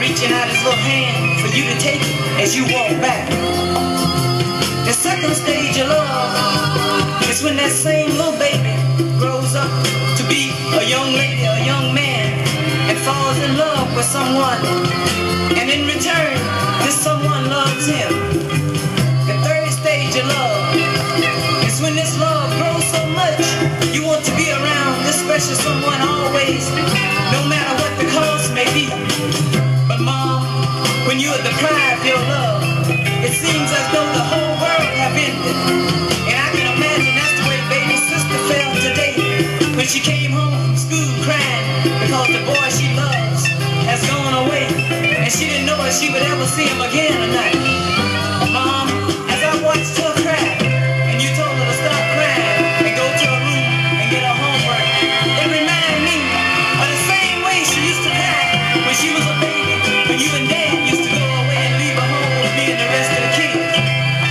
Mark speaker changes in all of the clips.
Speaker 1: reaching out his little hand for you to take it as you walk back. The second stage of love is when that same little baby grows up to be a young lady, a young man, and falls in love with someone, and in return, this someone loves him. The third stage of love is when this love grows so much you want to be around this special someone always, no matter what the cost may be. But mom, when you are deprived of your love, it seems as though the whole world have ended. And I can imagine that's the way baby sister felt today when she came home from school crying because the boy she loves has gone away, and she didn't know if she would ever see him again or not. Mom, as I watched her cry, and you told her to stop crying and go to her room and get her homework, it reminded me of the same way she used to cry when she was a baby, when you and Dad used to go away and leave her home with me and the rest of the kids.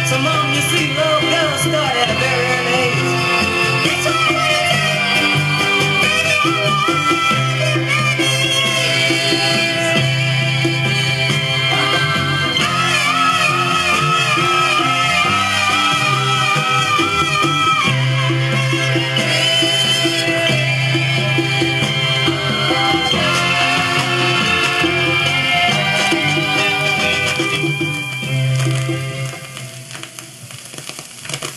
Speaker 1: So Mom, you see, love does start at a very early age. That's all.